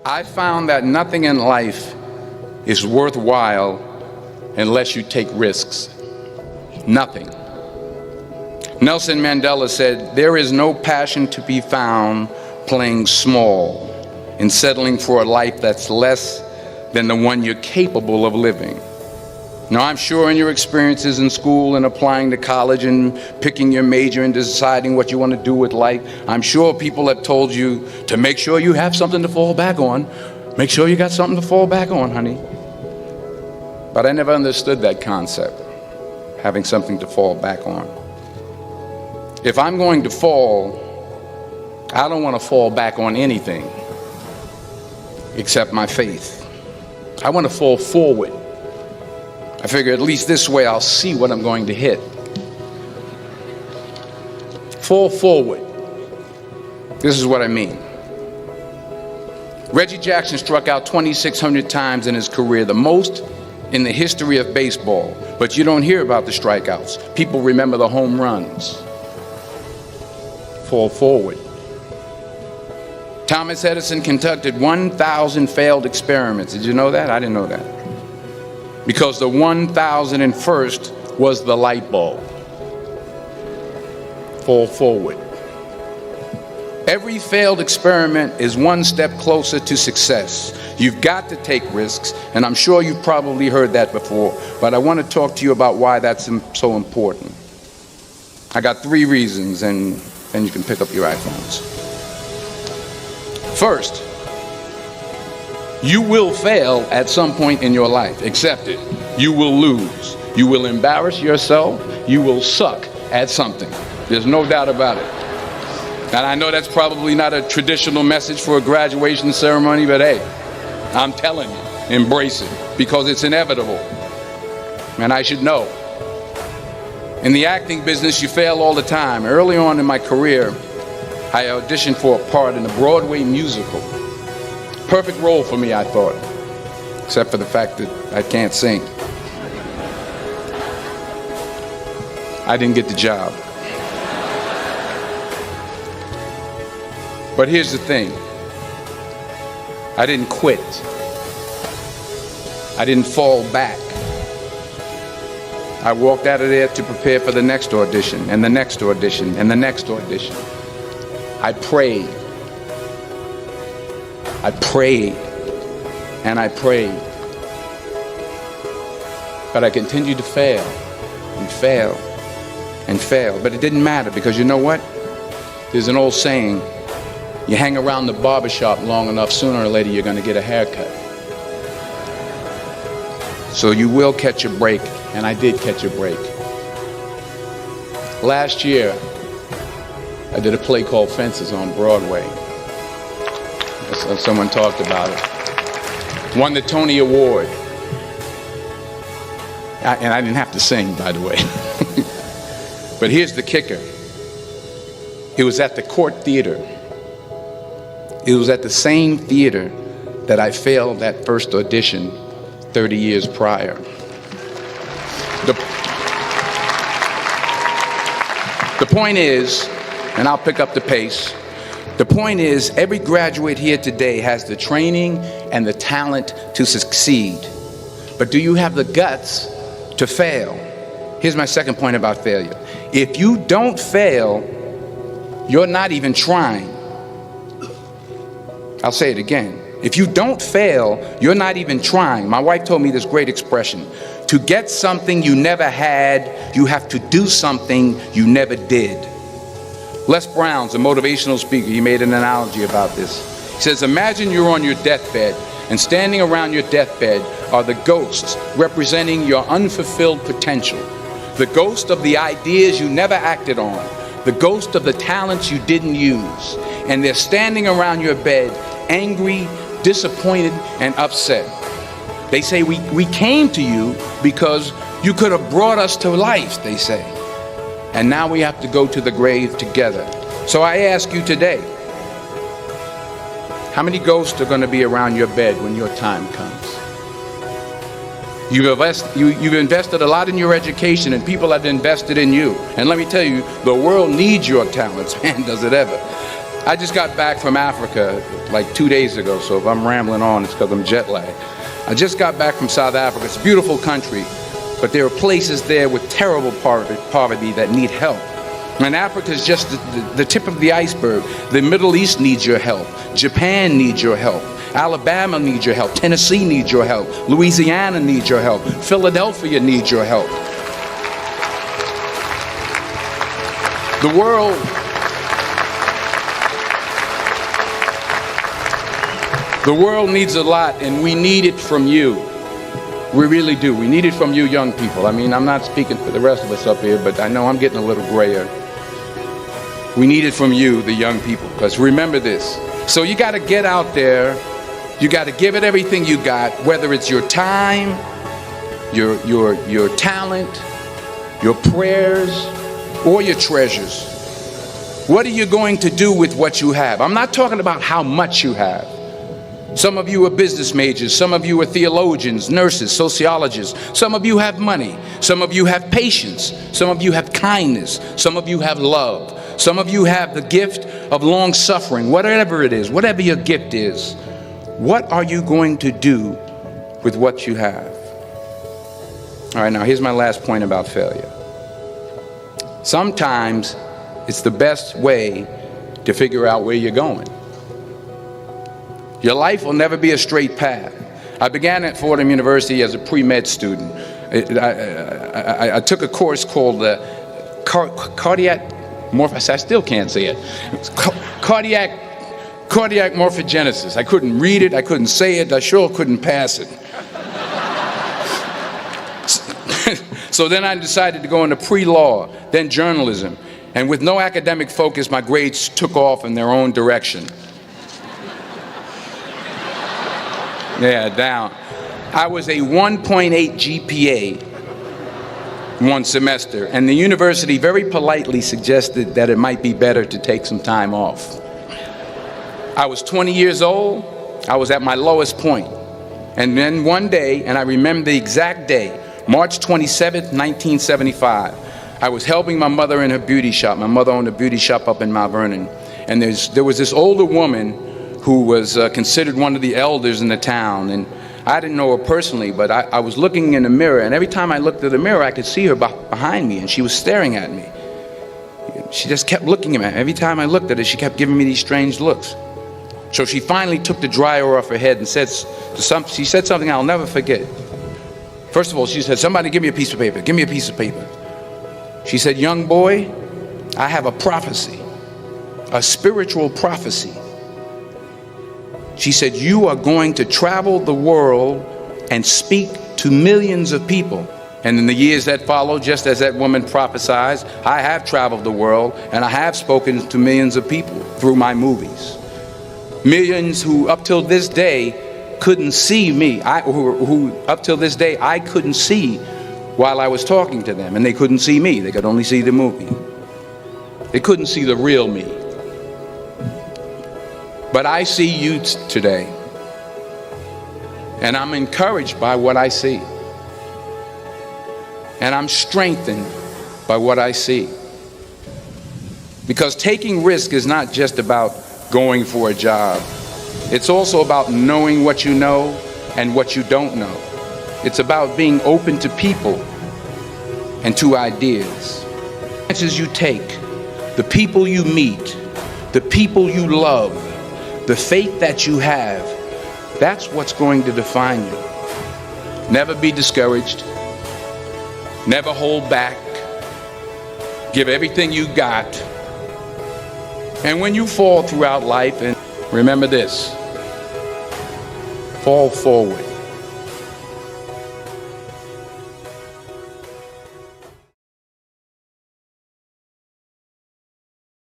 I found that nothing in life is worthwhile unless you take risks. Nothing. Nelson Mandela said, "There is no passion to be found playing small and settling for a life that's less than the one you're capable of living." Now, I'm sure in your experiences in school and applying to college and picking your major and deciding what you want to do with life, I'm sure people have told you to make sure you have something to fall back on. Make sure you got something to fall back on, honey. But I never understood that concept, having something to fall back on. If I'm going to fall, I don't want to fall back on anything except my faith. I want to fall forward. I figure at least this way I'll see what I'm going to hit. Fall forward. This is what I mean. Reggie Jackson struck out 2,600 times in his career, the most in the history of baseball. But you don't hear about the strikeouts. People remember the home runs. Fall forward. Thomas Edison conducted 1,000 failed experiments. Did you know that? I didn't know that. Because the 1,001st was the light bulb. Fall forward. Every failed experiment is one step closer to success. You've got to take risks, and I'm sure you've probably heard that before, but I want to talk to you about why that's so important. I got 3 reasons, and then you can pick up your iPhones. First, you will fail at some point in your life. Accept it. You will lose. You will embarrass yourself. You will suck at something. There's no doubt about it. And I know that's probably not a traditional message for a graduation ceremony, but hey, I'm telling you, embrace it, because it's inevitable. And I should know. In the acting business, you fail all the time. Early on in my career, I auditioned for a part in a Broadway musical. Perfect role for me, I thought, except for the fact that I can't sing. I didn't get the job. But here's the thing. I didn't quit. I didn't fall back. I walked out of there to prepare for the next audition, and the next audition, and the next audition. I prayed. I prayed, and I prayed. But I continued to fail, and fail, and fail. But it didn't matter, because you know what? There's an old saying, you hang around the barbershop long enough, sooner or later you're going to get a haircut. So you will catch a break, and I did catch a break. Last year, I did a play called Fences on Broadway. Someone talked about it. Won the Tony Award. And I didn't have to sing, by the way. But here's the kicker. It was at the Court Theater. It was at the same theater that I failed that first audition 30 years prior. The point is, and I'll pick up the pace, the point is, every graduate here today has the training and the talent to succeed. But do you have the guts to fail? Here's my second point about failure. If you don't fail, you're not even trying. I'll say it again. If you don't fail, you're not even trying. My wife told me this great expression. To get something you never had, you have to do something you never did. Les Brown's a motivational speaker. He made an analogy about this. He says, imagine you're on your deathbed, and standing around your deathbed are the ghosts representing your unfulfilled potential. The ghost of the ideas you never acted on. The ghost of the talents you didn't use. And they're standing around your bed, angry, disappointed, and upset. They say, we came to you because you could have brought us to life, they say. And now we have to go to the grave together. So I ask you today, how many ghosts are going to be around your bed when your time comes? You've invested a lot in your education, and people have invested in you. And let me tell you, the world needs your talents, man, does it ever. I just got back from Africa like 2 days ago, so if I'm rambling on, it's because I'm jet lagged. I just got back from South Africa. It's a beautiful country, but there are places there with terrible poverty that need help. And Africa is just the tip of the iceberg. The Middle East needs your help. Japan needs your help. Alabama needs your help. Tennessee needs your help. Louisiana needs your help. Philadelphia needs your help. The world needs a lot, and we need it from you. We really do. We need it from you young people. I mean, I'm not speaking for the rest of us up here, but I know I'm getting a little grayer. We need it from you, the young people, because remember this. So you got to get out there. You got to give it everything you got, whether it's your time, your talent, your prayers, or your treasures. What are you going to do with what you have? I'm not talking about how much you have. Some of you are business majors. Some of you are theologians, nurses, sociologists. Some of you have money. Some of you have patience. Some of you have kindness. Some of you have love. Some of you have the gift of long suffering. Whatever it is, whatever your gift is, what are you going to do with what you have? All right, now here's my last point about failure. Sometimes it's the best way to figure out where you're going. Your life will never be a straight path. I began at Fordham University as a pre-med student. I took a course called cardiac morphogenesis. I still can't say it. Cardiac morphogenesis. I couldn't read it. I couldn't say it. I sure couldn't pass it. So then I decided to go into pre-law, then journalism. And with no academic focus, my grades took off in their own direction. Yeah, down. I was a 1.8 GPA one semester, and the university very politely suggested that it might be better to take some time off. I was 20 years old. I was at my lowest point. And then one day, and I remember the exact day, March 27th, 1975, I was helping my mother in her beauty shop. My mother owned a beauty shop up in Mount Vernon. And there was this older woman who was considered one of the elders in the town. And I didn't know her personally, but I was looking in the mirror, and every time I looked at the mirror, I could see her behind me, and she was staring at me. She just kept looking at me. Every time I looked at her, she kept giving me these strange looks. So she finally took the dryer off her head and she said something I'll never forget. First of all, she said, "Somebody give me a piece of paper. Give me a piece of paper." She said, "Young boy, I have a prophecy, a spiritual prophecy." She said, "You are going to travel the world and speak to millions of people." And in the years that followed, just as that woman prophesied, I have traveled the world and I have spoken to millions of people through my movies. Millions who up till this day couldn't see me, who up till this day I couldn't see while I was talking to them, and they couldn't see me. They could only see the movie. They couldn't see the real me. But I see you today, and I'm encouraged by what I see, and I'm strengthened by what I see. Because taking risk is not just about going for a job. It's also about knowing what you know and what you don't know. It's about being open to people and to ideas. The chances you take, the people you meet, the people you love, the faith that you have, that's what's going to define you. Never be discouraged. Never hold back. Give everything you got. And when you fall throughout life, and remember this, fall forward.